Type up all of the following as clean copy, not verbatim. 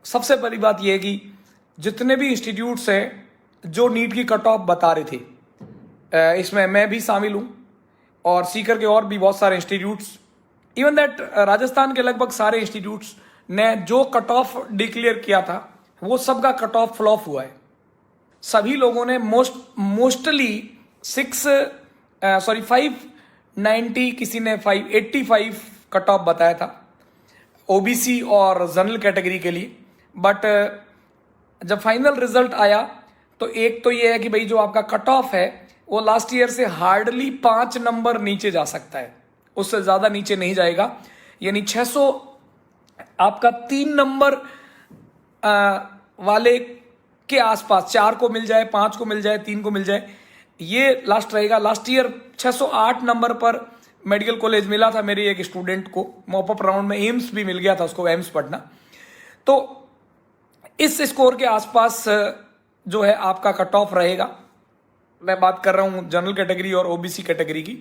सबसे पहली बात यह है कि जितने भी इंस्टीट्यूट्स हैं जो नीट की कट ऑफ बता रहे थे, इसमें मैं भी शामिल हूं और सीकर के और भी बहुत सारे इंस्टीट्यूट्स, इवन दैट राजस्थान के लगभग सारे इंस्टीट्यूट्स ने जो कट ऑफ डिक्लेयर किया था वो सबका कट ऑफ फ्लॉप हुआ है। सभी लोगों ने मोस्टली 590, किसी ने 585 कट ऑफ बताया था ओबीसी और जनरल कैटेगरी के लिए। बट जब फाइनल रिजल्ट आया तो एक तो ये है कि भाई जो आपका कट ऑफ है वो लास्ट ईयर से हार्डली 5 नंबर नीचे जा सकता है, उससे ज्यादा नीचे नहीं जाएगा। यानी 600 आपका 3 नंबर वाले के आसपास, 4 को मिल जाए, 5 को मिल जाए, 3 को मिल जाए, ये लास्ट रहेगा। लास्ट ईयर 608 नंबर पर मेडिकल कॉलेज मिला था मेरे एक स्टूडेंट को, मॉपअप राउंड में एम्स भी मिल गया था उसको, एम्स पढ़ना। तो इस स्कोर के आसपास जो है आपका कट ऑफ रहेगा। मैं बात कर रहा हूं जनरल कैटेगरी और ओबीसी कैटेगरी की।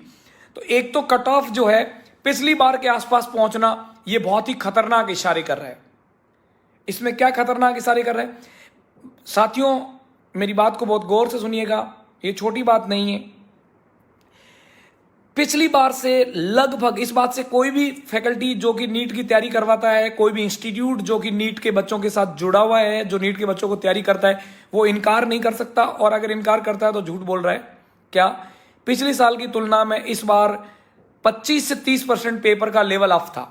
तो एक तो कट ऑफ जो है पिछली बार के आसपास पहुंचना, ये बहुत ही खतरनाक इशारे कर रहा है। इसमें क्या खतरनाक इशारे कर रहा है साथियों, मेरी बात को बहुत गौर से सुनिएगा, ये छोटी बात नहीं है। पिछली बार से लगभग, इस बात से कोई भी फैकल्टी जो कि नीट की तैयारी करवाता है, कोई भी इंस्टीट्यूट जो कि नीट के बच्चों के साथ जुड़ा हुआ है, जो नीट के बच्चों को तैयारी करता है, वो इनकार नहीं कर सकता। और अगर इनकार करता है तो झूठ बोल रहा है। क्या पिछले साल की तुलना में इस बार 25 से 30% पेपर का लेवल अप था।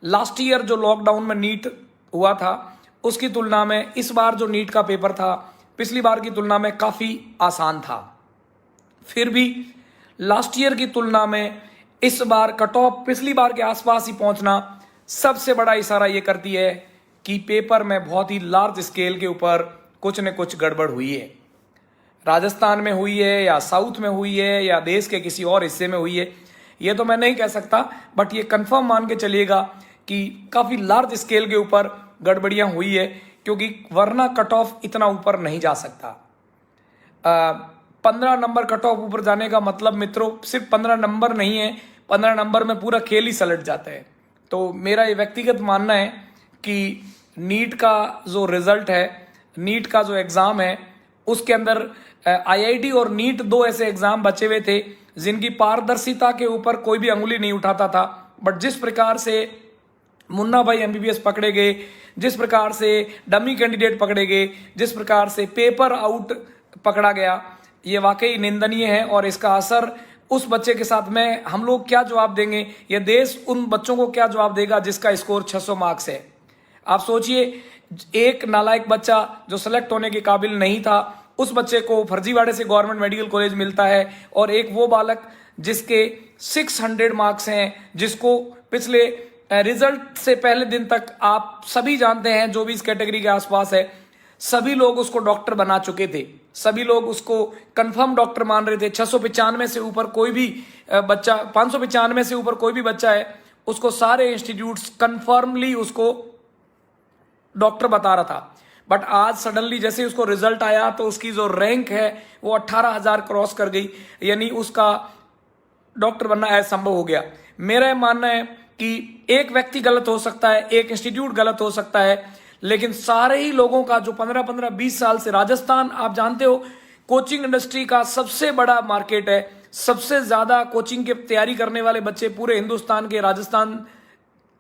लास्ट ईयर जो लॉकडाउन में नीट हुआ था उसकी तुलना में इस बार जो नीट का पेपर था पिछली बार की तुलना में काफी आसान था। फिर भी लास्ट ईयर की तुलना में इस बार कट ऑफ पिछली बार के आसपास ही पहुंचना सबसे बड़ा इशारा यह करती है कि पेपर में बहुत ही लार्ज स्केल के ऊपर कुछ न कुछ गड़बड़ हुई है। राजस्थान में हुई है या साउथ में हुई है या देश के किसी और हिस्से में हुई है, ये तो मैं नहीं कह सकता, बट ये कंफर्म मान के चलिएगा कि काफी लार्ज स्केल के ऊपर गड़बड़ियां हुई है, क्योंकि वरना कट ऑफ इतना ऊपर नहीं जा सकता। 15 नंबर कट ऑफ ऊपर जाने का मतलब मित्रों सिर्फ 15 नंबर नहीं है, 15 नंबर में पूरा खेल ही सलट जाता है। तो मेरा ये व्यक्तिगत मानना है कि नीट का जो रिजल्ट है, नीट का जो एग्जाम है, उसके अंदर आईआईटी और नीट 2 ऐसे एग्जाम बचे हुए थे जिनकी पारदर्शिता के ऊपर कोई भी अंगुली नहीं उठाता था। बट जिस प्रकार से मुन्ना भाई एमबीबीएस पकड़े गए, जिस प्रकार से डमी कैंडिडेट पकड़े गए, जिस प्रकार से पेपर आउट पकड़ा गया, ये वाकई निंदनीय है। और इसका असर उस बच्चे के साथ में हम लोग क्या जवाब देंगे, यह देश उन बच्चों को क्या जवाब देगा जिसका स्कोर 600 मार्क्स है। आप सोचिए, एक नालायक बच्चा जो सेलेक्ट होने के काबिल नहीं था, उस बच्चे को फर्जीवाड़े से गवर्नमेंट मेडिकल कॉलेज मिलता है, और एक वो बालक जिसके 600 मार्क्स हैं, जिसको पिछले रिजल्ट से पहले दिन तक आप सभी जानते हैं, जो भी इस कैटेगरी के आसपास है, सभी लोग उसको डॉक्टर बना चुके थे, सभी लोग उसको कंफर्म डॉक्टर मान रहे थे। 695 से ऊपर कोई भी बच्चा, 595 से ऊपर कोई भी बच्चा है, उसको सारे इंस्टीट्यूट्स कंफर्मली उसको डॉक्टर बता रहा था। बट आज सडनली जैसे उसको रिजल्ट आया तो उसकी जो रैंक है वो 18,000 क्रॉस कर गई, यानी उसका डॉक्टर बनना असंभव हो गया। मेरा यह मानना है कि एक व्यक्ति गलत हो सकता है, एक इंस्टीट्यूट गलत हो सकता है, लेकिन सारे ही लोगों का जो 15-20 साल से, राजस्थान आप जानते हो कोचिंग इंडस्ट्री का सबसे बड़ा मार्केट है, सबसे ज्यादा कोचिंग की तैयारी करने वाले बच्चे पूरे हिंदुस्तान के, राजस्थान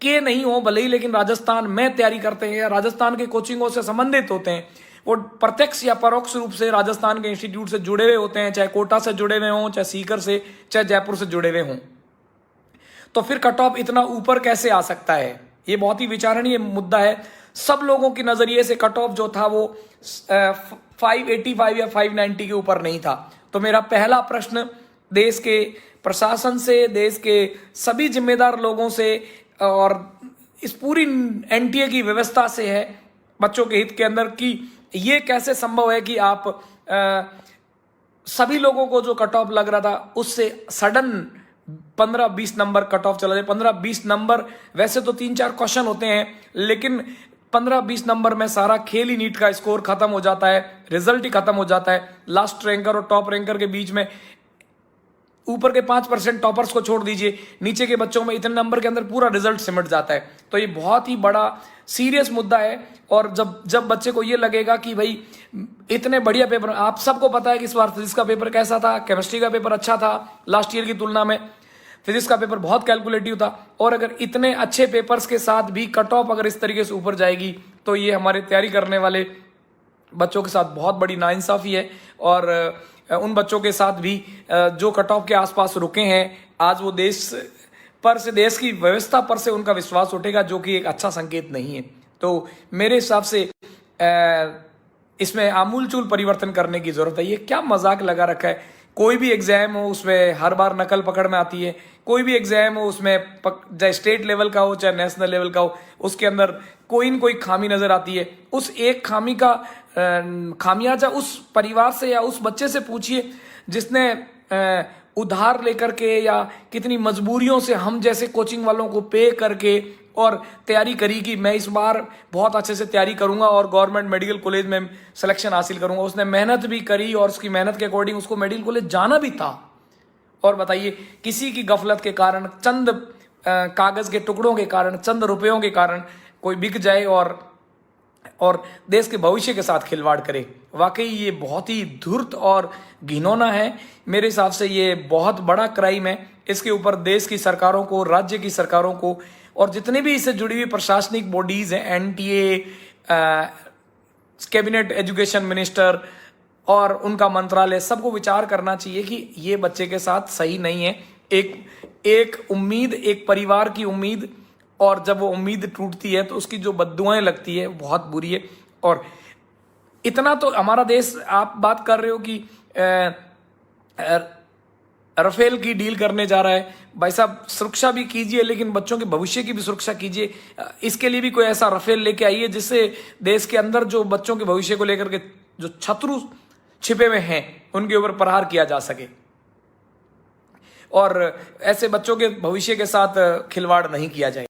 के नहीं हो भले ही, लेकिन राजस्थान में तैयारी करते हैं, राजस्थान के कोचिंगों से संबंधित होते हैं। वो प्रत्यक्ष या परोक्ष रूप से राजस्थान के इंस्टीट्यूट से जुड़े हुए होते हैं, चाहे कोटा से जुड़े हुए हों, चाहे सीकर से, चाहे जयपुर से जुड़े हुए हों। तो फिर कट ऑफ इतना ऊपर कैसे आ सकता है, ये बहुत ही विचारणीय मुद्दा है। सब लोगों के नजरिए से कट ऑफ जो था वो 585 या 590 के ऊपर नहीं था। तो मेरा पहला प्रश्न देश के प्रशासन से, देश के सभी जिम्मेदार लोगों से और इस पूरी एनटीए की व्यवस्था से है, बच्चों के हित के अंदर, कि ये कैसे संभव है कि आप सभी लोगों को जो कट ऑफ लग रहा था उससे सडन 15-20 नंबर कट ऑफ चला जाए। 15-20 नंबर, वैसे तो 3-4 क्वेश्चन होते हैं, लेकिन 15-20 नंबर में सारा खेल ही नीट का स्कोर खत्म हो जाता है, रिजल्ट ही खत्म हो जाता है। लास्ट रैंकर और टॉप रैंकर के बीच में ऊपर के 5% टॉपर्स को छोड़ दीजिए, नीचे के बच्चों में इतने नंबर के अंदर पूरा रिजल्ट सिमट जाता है। तो ये बहुत ही बड़ा सीरियस मुद्दा है। और जब बच्चे को ये लगेगा कि भाई इतने बढ़िया पेपर, आप सबको पता है कि इस बार फिजिक्स का पेपर कैसा था, केमिस्ट्री का पेपर अच्छा था लास्ट ईयर की तुलना में, फिजिक्स का पेपर बहुत कैलकुलेटिव था। और अगर इतने अच्छे पेपर्स के साथ भी कट ऑफ अगर इस तरीके से ऊपर जाएगी तो ये हमारे तैयारी करने वाले बच्चों के साथ बहुत बड़ी नाइंसाफी है। और उन बच्चों के साथ भी जो कट ऑफ के आसपास रुके हैं, आज वो देश की व्यवस्था पर से उनका विश्वास उठेगा, जो कि एक अच्छा संकेत नहीं है। तो मेरे हिसाब से इसमें आमूलचूल परिवर्तन करने की जरूरत है। ये क्या मजाक लगा रखा है, कोई भी एग्जाम हो उसमें हर बार नकल पकड़ में आती है, कोई भी एग्जाम हो उसमें चाहे स्टेट लेवल का हो चाहे नेशनल लेवल का हो, उसके अंदर कोई न कोई खामी नजर आती है। उस एक खामी का खामियाजा उस परिवार से या उस बच्चे से पूछिए जिसने उधार लेकर के या कितनी मजबूरियों से हम जैसे कोचिंग वालों को पे करके और तैयारी करी कि मैं इस बार बहुत अच्छे से तैयारी करूंगा और गवर्नमेंट मेडिकल कॉलेज में सिलेक्शन हासिल करूंगा। उसने मेहनत भी करी और उसकी मेहनत के अकॉर्डिंग उसको मेडिकल कॉलेज जाना भी था। और बताइए, किसी की गफलत के कारण, चंद कागज के टुकड़ों के कारण, चंद रुपयों के कारण कोई बिक जाए और देश के भविष्य के साथ खिलवाड़ करे। वाकई ये बहुत ही धूर्त और घिनौना है। मेरे हिसाब से ये बहुत बड़ा क्राइम है। इसके ऊपर देश की सरकारों को, राज्य की सरकारों को और जितने भी इससे जुड़ी हुई प्रशासनिक बॉडीज हैं, एनटीए, कैबिनेट एजुकेशन मिनिस्टर और उनका मंत्रालय, सबको विचार करना चाहिए कि ये बच्चे के साथ सही नहीं है। एक उम्मीद, एक परिवार की उम्मीद, और जब वो उम्मीद टूटती है तो उसकी जो बद्दुआएं लगती है बहुत बुरी है। और इतना तो हमारा देश, आप बात कर रहे हो कि राफेल की डील करने जा रहा है, भाई साहब सुरक्षा भी कीजिए लेकिन बच्चों के भविष्य की भी सुरक्षा कीजिए। इसके लिए भी कोई ऐसा राफेल लेके आइए जिससे देश के अंदर जो बच्चों के भविष्य को लेकर के जो शत्रु छिपे हुए हैं उनके ऊपर प्रहार किया जा सके और ऐसे बच्चों के भविष्य के साथ खिलवाड़ नहीं किया जाए।